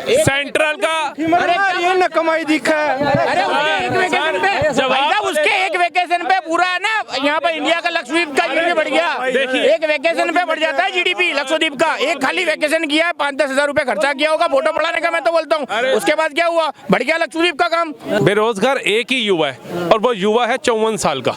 Central का ये न कमाई दिखा अरे उसके एक वेकेशन पे पूरा है ना, यहाँ पे इंडिया का लक्षद्वीप का जीडीपी बढ़ गया। देखिए एक वेकेशन पे बढ़ जाता है जीडीपी लक्षद्वीप का। एक खाली वेकेशन किया, 5-10 हजार रुपए खर्चा किया होगा फोटो पढ़ाने का, मैं तो बोलता हूँ। उसके बाद क्या हुआ, बढ़ गया लक्षद्वीप का काम। बेरोजगार एक ही युवा है और वो युवा है 54 साल का,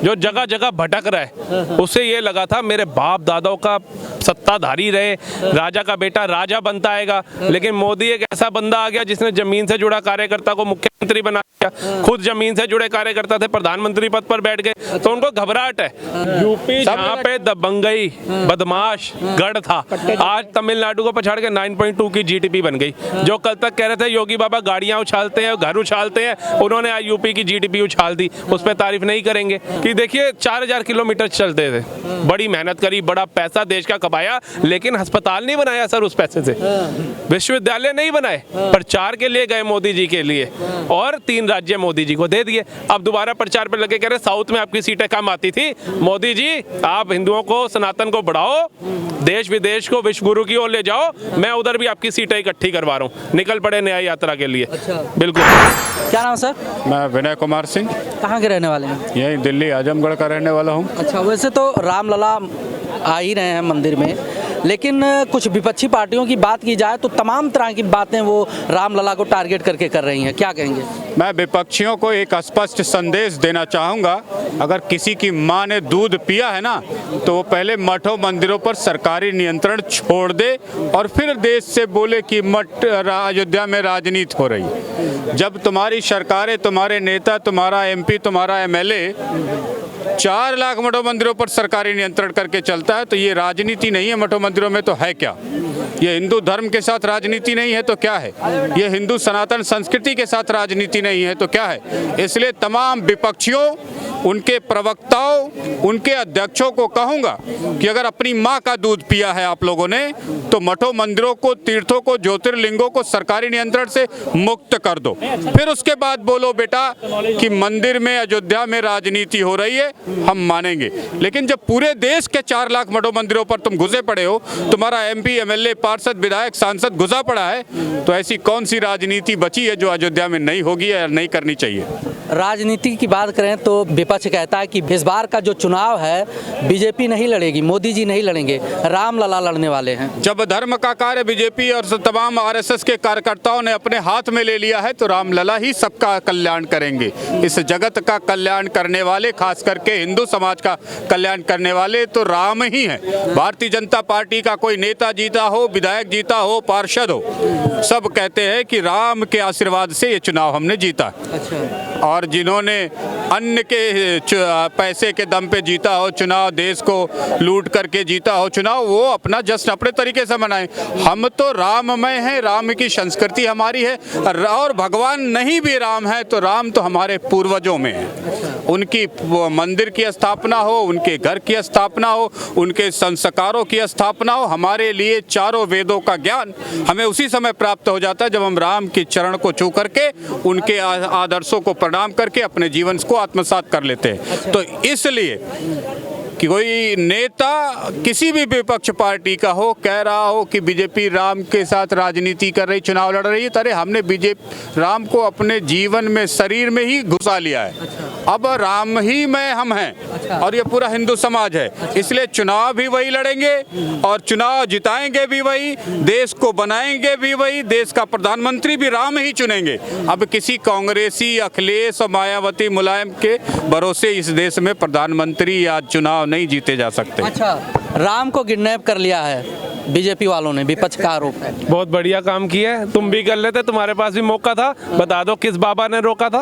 जो जगह जगह भटक रहा है। उसे ये लगा था मेरे बाप दादाओं का सत्ताधारी रहे, राजा का बेटा राजा बनता आएगा, लेकिन मोदी एक ऐसा बंदा आ गया जिसने जमीन से जुड़ा कार्यकर्ता को मुख्यमंत्री बना दिया। खुद जमीन से जुड़े कार्यकर्ता थे, प्रधानमंत्री पद पर बैठ गए, तो उनको घबराहट है। यूपी जहाँ पे दबंगई बदमाश गढ़ था, आज तमिलनाडु को पछाड़ के 9.2 की जीडीपी बन गई। जो कल तक कह रहे थे योगी बाबा गाड़ियां उछालते हैं, घर उछालते हैं, उन्होंने आज यूपी की जीडीपी उछाल दी। उस पर तारीफ नहीं करेंगे कि देखिए 4000 किलोमीटर चलते थे, बड़ी मेहनत करी, बड़ा पैसा देश का कमाया, लेकिन अस्पताल नहीं बनाया सर उस पैसे से, विश्वविद्यालय नहीं बनाए, प्रचार के लिए गए मोदी जी के लिए, और 3 राज्य मोदी जी को दे दिए। अब दोबारा प्रचार पे लगे, कह रहे साउथ में आपकी सीटें कम आती थी, मोदी जी आप हिंदुओं को, सनातन को बढ़ाओ, देश विदेश को विश्व गुरु की ओर ले जाओ, मैं उधर भी आपकी सीटें इकट्ठी करवा रहा हूँ। निकल पड़े न्याय यात्रा के लिए। बिल्कुल। क्या नाम सर? मैं विनय कुमार सिंह, कहाँ के रहने वाले हैं? यही दिल्ली आजमगढ़ का रहने वाला हूँ। अच्छा, वैसे तो रामलला आ ही रहे हैं मंदिर में, लेकिन कुछ विपक्षी पार्टियों की बात की जाए तो तमाम तरह की बातें वो रामलला को टारगेट करके कर रही हैं, क्या कहेंगे? मैं विपक्षियों को एक स्पष्ट संदेश देना चाहूँगा, अगर किसी की माँ ने दूध पिया है ना, तो वो पहले मठों मंदिरों पर सरकारी नियंत्रण छोड़ दे और फिर देश से बोले कि मठ अयोध्या में राजनीति हो रही है। जब तुम्हारी सरकारें, तुम्हारे नेता, तुम्हारा एमपी, तुम्हारा एमएलए 4 लाख मठों मंदिरों पर सरकारी नियंत्रण करके चलता है, तो ये राजनीति नहीं है मठों मंदिरों में, तो है क्या? ये हिंदू धर्म के साथ राजनीति नहीं है तो क्या है? ये हिंदू सनातन संस्कृति के साथ राजनीति नहीं है तो क्या है? इसलिए तमाम विपक्षियों, उनके प्रवक्ताओं, उनके अध्यक्षों को कहूँगा कि अगर अपनी माँ का दूध पिया है आप लोगों ने, तो मठों मंदिरों को, तीर्थों को, ज्योतिर्लिंगों को सरकारी नियंत्रण से मुक्त कर दो। फिर उसके बाद बोलो बेटा कि मंदिर में, अयोध्या में राजनीति हो रही है, हम मानेंगे। लेकिन जब पूरे देश के 4 लाख मठों मंदिरों पर तुम घुसे पड़े हो, तुम्हारा एमपी, एमएलए, पार्षद, विधायक, सांसद घुसा पड़ा है, तो ऐसी कौन सी राजनीति बची है जो अयोध्या में नहीं होगी या नहीं करनी चाहिए? राजनीति की बात करें तो विपक्ष कहता है कि इस बार का जो चुनाव है बीजेपी नहीं लड़ेगी, मोदी जी नहीं लड़ेंगे, रामलला लड़ने वाले हैं। जब धर्म का कार्य बीजेपी और तमाम आरएसएस के कार्यकर्ताओं ने अपने हाथ में ले लिया है, तो रामलला ही सबका कल्याण करेंगे। इस जगत का कल्याण करने वाले, खास करके हिंदू समाज का कल्याण करने वाले तो राम ही हैं। भारतीय जनता पार्टी का कोई नेता जीता हो, विधायक जीता हो, पार्षद हो, सब कहते हैं कि राम के आशीर्वाद से ये चुनाव हमने जीता। अच्छा। और जिन्होंने अन्य के पैसे के दम पे जीता हो चुनाव, देश को लूट करके जीता हो चुनाव, वो अपना जश्न अपने तरीके से मनाएं। हम तो राममय हैं, राम की संस्कृति हमारी है, और भगवान नहीं भी राम है तो राम तो हमारे पूर्वजों में है। उनकी मंदिर की स्थापना हो, उनके घर की स्थापना हो, उनके संस्कारों की स्थापना हो, हमारे लिए चारों वेदों का ज्ञान हमें उसी समय प्राप्त हो जाता है जब हम राम के चरण को छू करके, उनके आदर्शों को प्रणाम करके अपने जीवन को आत्मसात कर लेते हैं। तो इसलिए कि कोई नेता किसी भी विपक्ष पार्टी का हो, कह रहा हो कि बीजेपी राम के साथ राजनीति कर रही, चुनाव लड़ रही है, अरे हमने बीजेपी राम को अपने जीवन में, शरीर में ही घुसा लिया है। अब राम ही में हम हैं और ये पूरा हिंदू समाज है, इसलिए चुनाव भी वही लड़ेंगे और चुनाव जिताएंगे भी वही, देश को बनाएंगे भी वही, देश का प्रधानमंत्री भी राम ही चुनेंगे। अब किसी कांग्रेसी, अखिलेश और मायावती, मुलायम के भरोसे इस देश में प्रधानमंत्री या चुनाव नहीं जीते जा सकते। अच्छा, राम को किडनैप कर लिया है बीजेपी वालों ने, विपक्ष का आरोप है। बहुत बढ़िया काम किया है, तुम भी कर लेते, तुम्हारे पास भी मौका था, बता दो किस बाबा ने रोका था,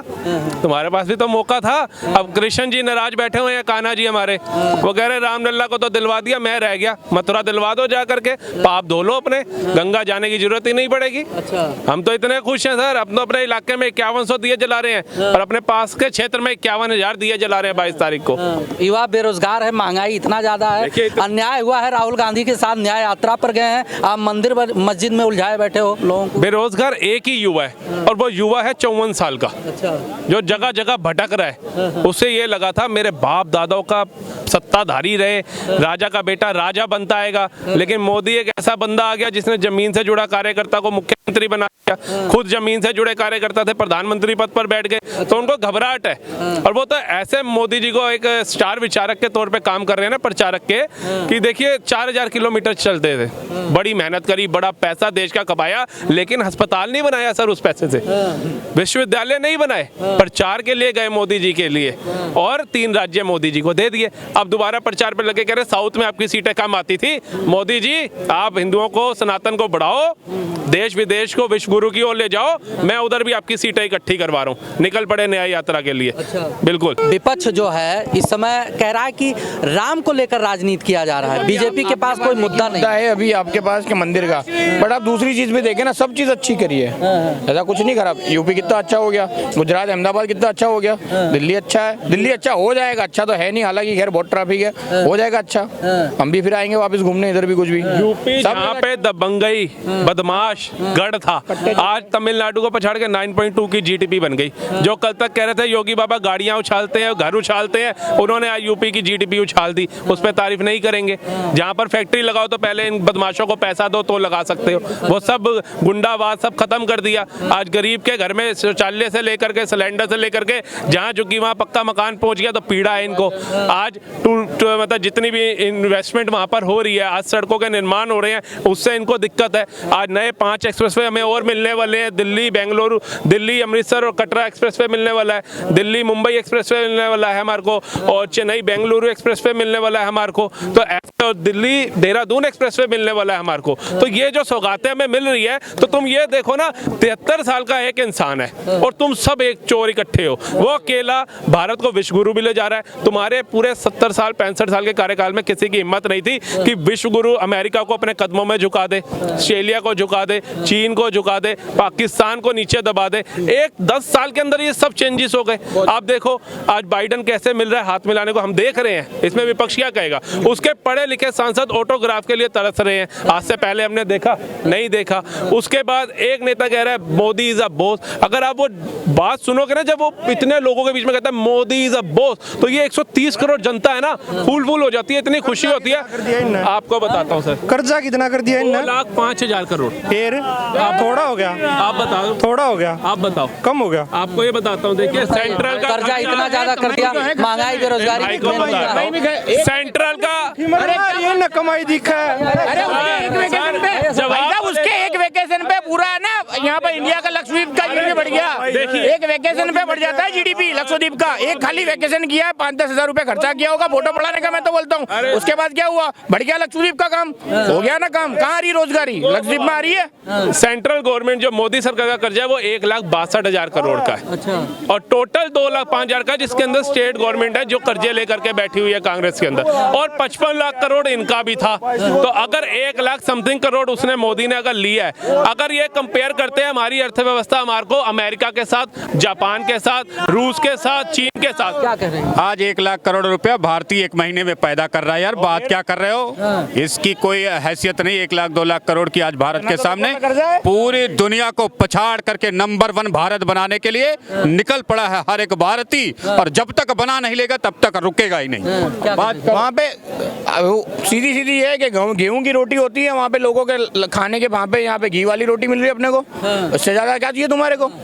तुम्हारे पास भी तो मौका था। अब कृष्ण जी नाराज बैठे हुए हैं, कान्हा जी हमारे, वो कह रहे रामलला को तो दिलवा दिया, मैं रह गया, मथुरा दिलवा दो जा करके, पाप धो लो अपने, गंगा जाने की जरूरत ही नहीं पड़ेगी। अच्छा। हम तो इतने खुश हैं सर, अब तो अपने इलाके में 5100 दिए जला रहे हैं और अपने पास के क्षेत्र में 51,000 दिए जला रहे हैं 22 तारीख को। युवा बेरोजगार है, महंगाई इतना ज्यादा है, अन्याय हुआ है, राहुल गांधी के साथ न्याय यात्रा जगह पर गए हैं, आप मंदिर मस्जिद में उलझाए बैठे हो लोगों को। बेरोजगार एक ही युवा है और वो युवा है 54 साल का, जो जगह जगह भटक रहा है। उसे ये लगा था मेरे बाप दादाओं का सत्ताधारी रहे, राजा का बेटा राजा बनता आएगा, लेकिन मोदी एक ऐसा बंदा आ गया जिसने जमीन से जुड़ा कार्यकर्ता को मुख्यमंत्री बना दिया, खुद जमीन से जुड़े कार्यकर्ता थे प्रधानमंत्री पद पर बैठ गए, तो उनको घबराहट है। और वो तो ऐसे मोदी जी को एक स्टार विचारक के तौर पे काम कर रहे हैं ना, प्रचारक के, कि देखिए 4000 किलोमीटर चलते थे, बड़ी मेहनत करी, बड़ा पैसा देश का कमाया, लेकिन अस्पताल नहीं बनाया सर उस पैसे से, विश्वविद्यालय नहीं बनाए, प्रचार के लिए गए मोदी जी के लिए, और 3 राज्य मोदी जी को दे दिए। अब दोबारा प्रचार पे लगे, कह रहे साउथ में आपकी सीटें कम आती थी, मोदी जी आप हिंदुओं को, सनातन को बढ़ाओ, देश विदेश को विश्व गुरु की ओर ले जाओ, मैं उधर भी आपकी सीटें इकट्ठी करवा रहा हूँ। निकल पड़े न्याय यात्रा के लिए। बिल्कुल। विपक्ष जो है इस समय कह रहा है कि राम को लेकर राजनीति किया जा रहा है, बीजेपी के पास कोई मुद्दा नहीं है अभी आपके पास के मंदिर का, बट आप दूसरी चीज भी देखें ना, सब चीज अच्छी करी है, ऐसा कुछ नहीं खराब। यूपी कितना अच्छा हो गया, गुजरात अहमदाबाद कितना अच्छा हो गया, दिल्ली अच्छा है, दिल्ली अच्छा हो जाएगा, अच्छा तो है नहीं, हालांकि खैर बहुत ट्रैफिक है, हो जाएगा अच्छा, हम भी फिर आएंगे वापस घूमने इधर भी कुछ भी। यूपी जहाँ पे दबंगई बदमाश गढ़ था, आज तमिलनाडु को पछाड़ के 9.2 की जीडीपी बन गई। जो कल तक कह रहे थे योगी बाबा गाड़ियां उछालते हैं, घर उछालते हैं, उन्होंने आज यूपी की जीडीपी उछाल दी, उस पर तारीफ नहीं करेंगे। जहाँ पर फैक्ट्री लगाओ तो पहले इन बदमाशों को पैसा दो तो लगा सकते हो, वो सब गुंडावाद सब खत्म कर दिया। आज गरीब के घर में शौचालय से लेकर के सिलेंडर से लेकर के जहाँ झुकी वहाँ पक्का मकान पहुंच गया, तो पीड़ा है इनको। आज मतलब जितनी भी इन्वेस्टमेंट वहाँ पर हो रही है, आज सड़कों के निर्माण हो रहे हैं, उससे इनको दिक्कत है। आज नए 5 एक्सप्रेसवे हमें और मिलने वाले हैं, दिल्ली बेंगलुरु, दिल्ली अमृतसर और कटरा एक्सप्रेसवे मिलने वाला है, दिल्ली मुंबई एक्सप्रेसवे मिलने वाला है हमारे को, और चेन्नई बेंगलुरु एक्सप्रेसवे मिलने वाला है हमारे को, तो दिल्ली देहरादून एक्सप्रेसवे मिलने वाला है हमारे को। तो ये जो सौगातें हमें मिल रही है, तो तुम ये देखो ना, 73 साल का एक इंसान है और तुम सब एक चोर इकट्ठे हो, वो अकेला भारत को विश्व गुरु भी ले जा रहा है। तुम्हारे पूरे 70 साल 65 साल के कार्यकाल में किसी की हिम्मत नहीं थी कि विश्व गुरु अमेरिका को अपने कदमों में झुका दे, ऑस्ट्रेलिया को झुका दे, चीन को झुका दे, पाकिस्तान को नीचे दबा दे। 10 साल के अंदर ये सब चेंजेस हो गए। आप देखो आज बाइडेन कैसे मिल रहा है हाथ मिलाने को, हम देख रहे हैं, इसमें विपक्ष क्या कहेगा। उसके पढ़े लिखे सांसद ऑटोग्राफ के लिए तरस रहे हैं, आज से पहले हमने देखा नहीं देखा। उसके बाद एक नेता कह रहा है मोदी इज अ बॉस। अगर आप वो बात सुनोगे ना, जब वो इतने लोगों के बीच में कहता है मोदी इज अ बॉस, तो ये 130 करोड़ जनता है ना, फूल फूल हो जाती है, इतनी खुशी होती है। आपको बताता हूँ सर, कर्जा कितना कर दिया इनने? 2,05,000 करोड़। फिर थोड़ा हो गया, आप बताओ, थोड़ा हो गया, आप बताओ, कम हो गया। आपको ये बताता हूँ, देखिए सेंट्रल का कर्जा इतना ज्यादा कर दिया, महंगाई बेरोजगारी, सेंट्रल का ये न कमाई दिखा है। अरे उसके एक वेकेशन पे पूरा ना यहाँ पे इंडिया का लक्षद्वीप का जीडीपी बढ़ गया। देखिए एक वेकेशन पे बढ़ जाता है जीडीपी लक्षद्वीप का, एक खाली वेकेशन किया है 5-10 हजार रुपए खर्चा किया होगा फोटो पढ़ाने का, मैं तो बोलता हूँ। उसके बाद क्या हुआ, बढ़ गया लक्षद्वीप का काम, हो गया ना काम। कहाँ आ रही रोजगारी, लक्षद्वीप में आ रही है। सेंट्रल गवर्नमेंट जो मोदी सरकार का कर्जा है वो 1,62,000 करोड़ का है, और टोटल 2,05,000 का, जिसके अंदर स्टेट गवर्नमेंट है जो कर्जे लेकर के बैठी हुई है कांग्रेस के अंदर, और 55 लाख करोड़ इनका भी था। तो अगर 1 लाख समथिंग करोड़ उसने मोदी ने अगर लिया है, अगर ये कंपेयर करते हैं हमारी अर्थव्यवस्था हमारे को अमेरिका के साथ, जापान के साथ, रूस के साथ, चीन के साथ, क्या कह रहे हैं? आज 1 लाख करोड़ रुपया भारतीय एक महीने में पैदा कर रहा है। यार बात क्या कर रहे हो, इसकी कोई हैसियत नहीं। 1 लाख 2 लाख करोड़ की आज भारत के सामने पूरी दुनिया को पछाड़ करके नंबर 1 भारत बनाने के लिए निकल पड़ा है हर एक भारतीय, और जब तक बना नहीं लेगा तब तक रुकेगा ही नहीं। बात वहाँ पे सीधी सीधी है कि गेहूं की रोटी होती है वहाँ पे लोगों के खाने के, वहाँ पे यहाँ पे घी वाली रोटी मिल रही है अपने को, उससे ज्यादा क्या चाहिए तुम्हारे को।